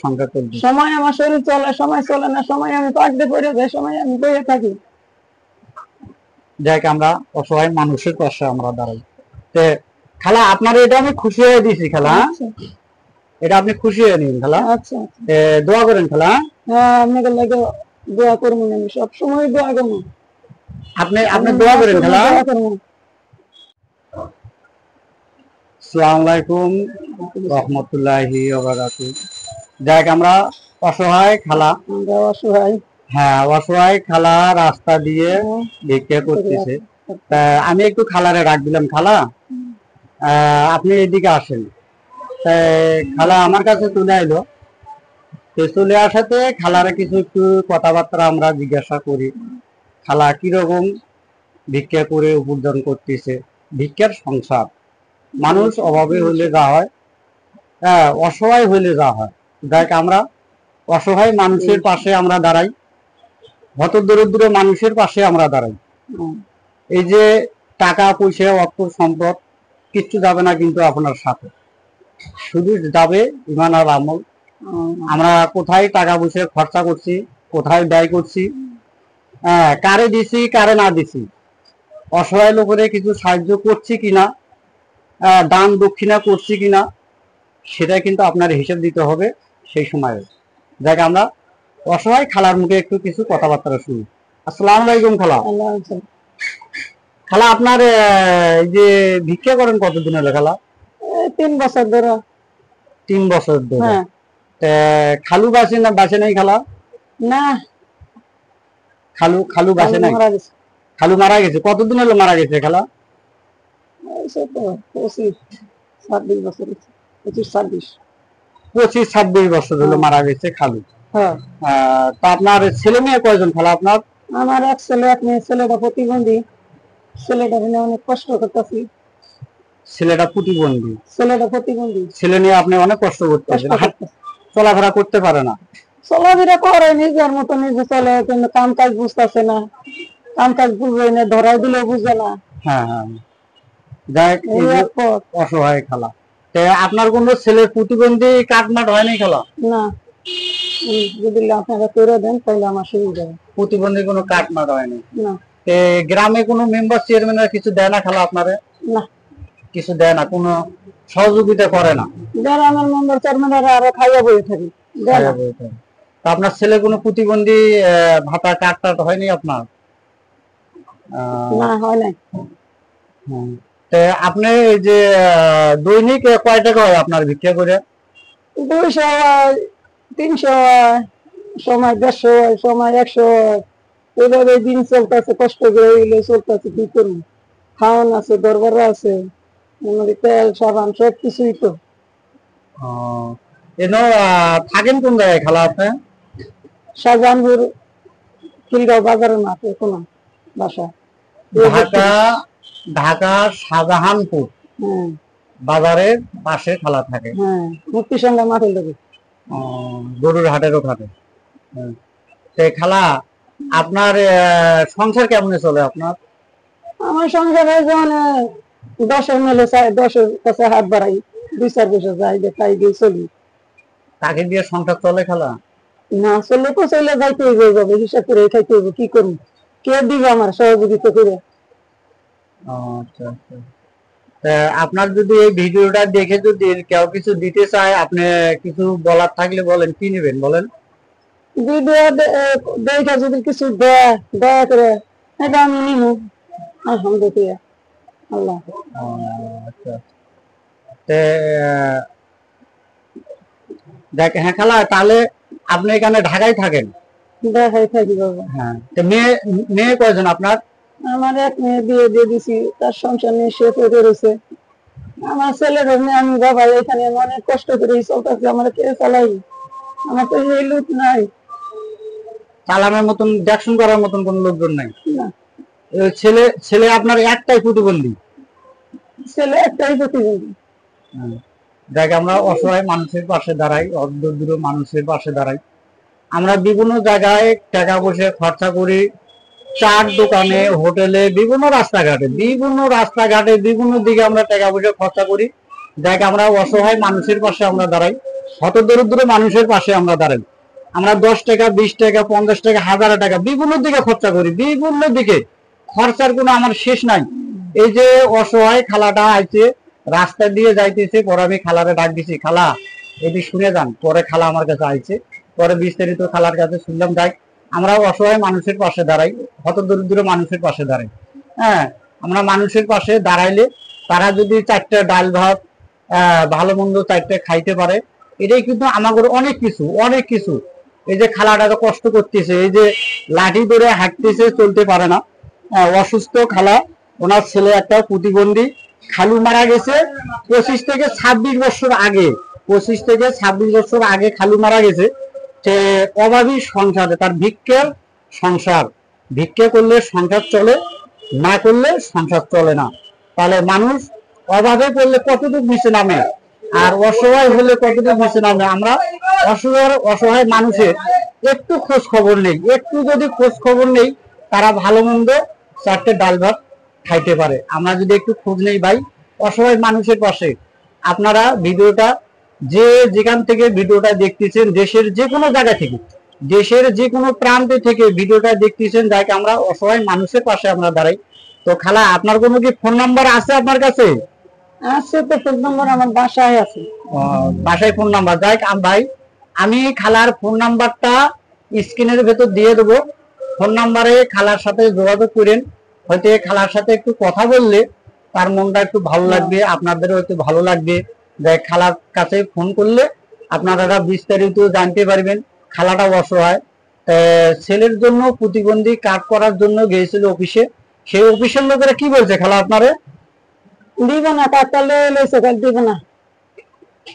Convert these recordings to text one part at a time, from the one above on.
সংখ্যা চলবে? সময় আমার শরীর চলে, সময় চলে না, সময় আমি পাকড়ে পড়ে যাই, সময় আমি বইয়ে থাকি। দেখ আমরা অসহায় মানুষের পাশে আমরা দাঁড়াই। খালা আপনার এটা আমি খুশি হয়ে দিয়েছি খালা। এটা আপনি খুশি হয়ে নিন খালা। আচ্ছা দোয়া করেন খালা। হ্যাঁ, আপনাদের লাগে দোয়া করবো, আমি সবসময় দোয়া করবো। আপনি দোয়া করেন খালা। আসসালামু আলাইকুম রাহমাতুল্লাহি ওয়া বারাকাতুহু। দেখ আমরা অসহায় খালা, অসহায় খালা রাস্তা দিয়ে ভিক্ষা করতেছে। আমি একটু খালারে ডাক দিলাম, খালা আপনি এদিকে আসেন। খালা আমার কাছে চলে আইলো। চলে আসাতে খালারে কিছু একটু কথাবার্তা আমরা জিজ্ঞাসা করি, খালা কিরকম ভিক্ষা করে উপার্জন করতেছে, ভিক্ষার সংসার। মানুষ অভাবে হইলে যা হয়, অসহায় হইলে যা হয়। দেখ আমরা অসহায় মানুষের পাশে আমরা দাঁড়াই, হতদরিদ্র মানুষের পাশে আমরা দাঁড়াই। এই যে টাকা পয়সা অর্থ সম্পদ কিচ্ছু যাবে না কিন্তু আপনার সাথে, শুধু যাবে ইমান আর আমল। আমরা কোথায় টাকা পয়সা খরচা করছি, কোথায় ব্যয় করছি, কারে দিছি কারে না দিছি, অসহায় লোকের কিছু সাহায্য করছি কিনা, দান দক্ষিণা করছি কিনা, সেটা কিন্তু আপনার হিসেব দিতে হবে সেই সময়ে। দেখ আমরা অসহায় খালার মুখে একটু কিছু কথাবার্তা শুনি। আসসালামু আলাইকুম খালা। খালা আপনার এই যে ভিক্ষা করেন কতদিন হলো খালা? 3 বছর ধরে। 3 বছর ধরে। খালু বাসে না বাসে নাই খালা? না, খালু বাসে নাই, খালু মারা গেছে। কতদিন হলো মারা গেছে খালা? 25-26 বছর হলো মারা গেছে খালু। তা আপনার ছেলে মেয়ে কয়জন খালা আপনার? আমার এক ছেলে এক মেয়ে। ছেলেটা প্রতিবন্ধী, ছেলেটা অনেক কষ্ট করতেছি। ছেলেটা প্রতিবন্ধী? ছেলে নিয়ে আপনি অনেক কষ্ট করতেছেন, চলাফেরা করতে পারে না? চলাফেরা করে নিজের মতো নিজে চলে, কিন্তু কাম কাজ বুঝতেছে না, কাম কাজ বুঝবে না, ধরাই দিলেও বুঝে না। দেখ অসহায় খালা। আপনার কোন ছেলের প্রতিবন্ধী কাটমাট হয়নি খালা? না, যদি আপনারা করে দেন তাহলে আমার সুবিধা। প্রতিবন্ধী কোনো কাটমাট হয়নি না। গ্রামে কোনো মেম্বার চেয়ারম্যান কিছু দেয় না খালা আপনারে? না, কিছু দেয় না, কোনো সহযোগিতা করে না? গ্রামের মেম্বার চেয়ারম্যানরা আরো খাইয়া বয়ে থাকে। আপনার ছেলে কোনো প্রতিবন্ধী ভাতা কাট হয়নি আপনার? না, হয় নাই। আপনি এই যে দৈনিক কয় টাকা হয় আপনার ভিক্ষা করে? 200, 300, সময় 150, সময় 100। এইভাবে দিন চলতেছে, কষ্ট করে চলতেছে। কি করবো, খাওয়ান আছে, দরবার আছে, তেল সাবান সব কিছুই তো। থাকেন কোন জায়গায় খালা আপনি? শাহজাহানপুর খিলগাঁও বাজারের মাঠে কোনো বাসা। ঢাকা শাহজাহানপুর বাজারের পাশে খালা থাকে? মুক্তিসংগ্রাম মাঠের লোক, গরুর হাটের ওখানে। খালা আপনার সংসার কেমন চলে আপনার? আমার সংসারে যেমন 10 মেলে 10 কাছে হাত বাড়াই, 2-4 পয়সা যাই, খাই দিয়ে চলি। তাকে দিয়ে সংসার চলে খালা? না চললে তো চলে যাইতে যাবে, হিসাব করে খাইতে হবে। কি করবো, কে দিবে আমার সহযোগিতা করে? আপনার যদি এই ভিডিওটা দেখে যদি কেউ কিছু দিতে চায়, আপনি কিছু বলার থাকলে বলেন, কি নেবেন বলেন? ভিডিও দেখে যদি কিছু দয়া করে এটা আমি নিব, আলহামদুলিল্লাহ। আল্লাহ দেখ। হ্যাঁ খালা, তাহলে আপনি এখানে ঢাকায় থাকেন? ঢাকায় থাকি বাবা। মেয়ে কয়জন আপনার? আমার এক মেয়ে বিয়ে দিয়ে দিছি, তার সংসার নিয়ে সে তৈরি রয়েছে। আমার ছেলের মেয়ে আমি বাবা এখানে অনেক কষ্ট করে চলতেছি, আমার কে চালাই? আমার তো এই লোক নাই, চালানোর মতন, দেখশন করার মতন কোন লোকজন নাই। ছেলে আপনার একটাই প্রতিবন্ধী? ছেলে একটাই প্রতিবন্ধী। দেখ আমরা অসহায় মানুষের পাশে দাঁড়াই, অদরিদ্র মানুষের পাশে দাঁড়াই। আমরা বিভিন্ন জায়গায় টাকা পয়সা খরচা করি, চার দোকানে, হোটেলে, বিভিন্ন রাস্তাঘাটে বিভিন্ন দিকে আমরা টাকা পয়সা খরচা করি। দেখ আমরা অসহায় মানুষের পাশে আমরা দাঁড়াই, হতদরিদ্র মানুষের পাশে আমরা দাঁড়াই। আমরা 10 টাকা 20 টাকা 50 টাকা 1000 টাকা বিভিন্ন দিকে খরচা করি, বিভিন্ন দিকে খরচার কোনো আমার শেষ নাই। এই যে অসহায় খালাটা আইছে, রাস্তা দিয়ে যাইতেছে, পরে আমি খালারে ডাক দিছি, খালা এটি শুনে যান। পরে খালা আমার কাছে আইছে, পরে বিস্তারিত খালার কাছে শুনলাম। যাই, আমরা অসহায় মানুষের পাশে দাঁড়াই, হতদরিদ্র মানুষের পাশে দাঁড়াই। হ্যাঁ, আমরা মানুষের পাশে দাঁড়াইলে তারা যদি 4টা ডাল ভাত ভালো মন্দ 4টা খাইতে পারে, এটাই কিন্তু আমাদের অনেক কিছু, অনেক কিছু। এই যে খালাটা তো কষ্ট করতেছে, এই যে লাঠি ধরে হাঁটতেছে, চলতে পারে না, অসুস্থ খালা। ওনার ছেলে একটা প্রতিবন্ধী, খালু মারা গেছে 25 থেকে 26 বছর আগে, 25 থেকে 26 বছর আগে খালু মারা গেছে। সে অভাবী সংসারে, তার ভিক্ষের সংসার, ভিক্ষে করলে সংসার চলে, না করলে সংসার চলে না। তাহলে মানুষ অভাবে পড়লে কতটুকু নিচে নামে, আর অসহায় হলে কতটুকু নিচে নামে। আমরা অসহায় মানুষের একটু খোঁজ খবর নেই, একটু যদি খোঁজ খবর নেই, তারা ভালো মন্দ 4টে ডাল ভাত খাইতে পারে। আমরা যদি একটু খোঁজ নেই ভাই অসহায় মানুষের পাশে। আপনারা ভিডিওটা যে যেখান থেকে ভিডিওটা দেখতেছেন, দেশের যে কোনো জায়গা থেকে, দেশের যে কোনো প্রান্তে থেকে ভিডিওটা দেখতেছেন, যাকে আমরা অসহায় মানুষের পাশে আমরা দাঁড়াই। তো খালা, আপনার কোনো কি ফোন নাম্বার আছে আপনার কাছে? আছে তো, ফোন নম্বর আমার বাসায় আছে। বাসায় ফোন নাম্বার? যাই ভাই, আমি খালার ফোন নাম্বারটা স্ক্রিনের ভেতর দিয়ে দেবো। ফোন নাম্বারে খালার সাথে যোগাযোগ করেন। হয়তো খালার সাথে একটু কথা বললে তার মনটা একটু ভালো লাগবে, আপনাদেরও একটু ভালো লাগবে। যে খালার কাছে ফোন করলে আপনারা বিস্তারিত জানতে পারবেন। খালাটা অসহায়, ছেলের জন্য প্রতিবন্ধী কার্ড করার জন্য গিয়েছিল অফিসে। সেই অফিসের লোকেরা কি বলছে খালা আপনারে? দিব না, কার্ডটা লইছে, কার্ড দিব না।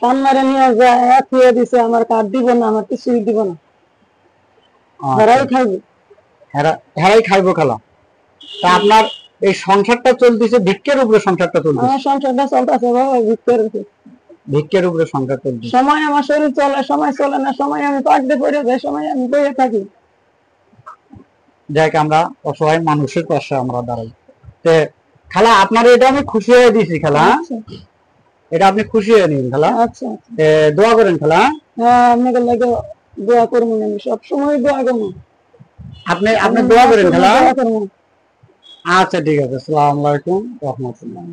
কান মারে নিয়ে যায়, খুঁয়ে দিছে, আমার কার্ড দিব না, আমার কিছুই দিব না। হেরাই খাইবে, হেরাই খাইবো খালা। তা আপনার এই সংসারটা চলতেছে ভিক্ষের উপরে, সংসারটা চলতেছে? আমার সংসারটা চলতেছে বাবা ভিক্ষের উপরে। ভিক্ষের উপরে সংসার চলতেছে। সময় আমার শরীর চলে, সময় চলে না, সময় আমি পাকড়ে পড়ে যাই, সময় আমি বইয়ে থাকি। যাক, আমরা অসহায় মানুষের পাশে আমরা দাঁড়াই। খালা, আপনার এটা আমি খুশি হয়ে দিছি খালা। এটা আপনি খুশি হয়ে নিন খালা। আচ্ছা, দোয়া করেন খালা। হ্যাঁ, আপনাদের লাগে দোয়া করবো, আমি সবসময় দোয়া করবো। আপনি দোয়া করেন খালা। আচ্ছা, ঠিক আছে। আসসালামু আলাইকুম রহমতুল্লাহ।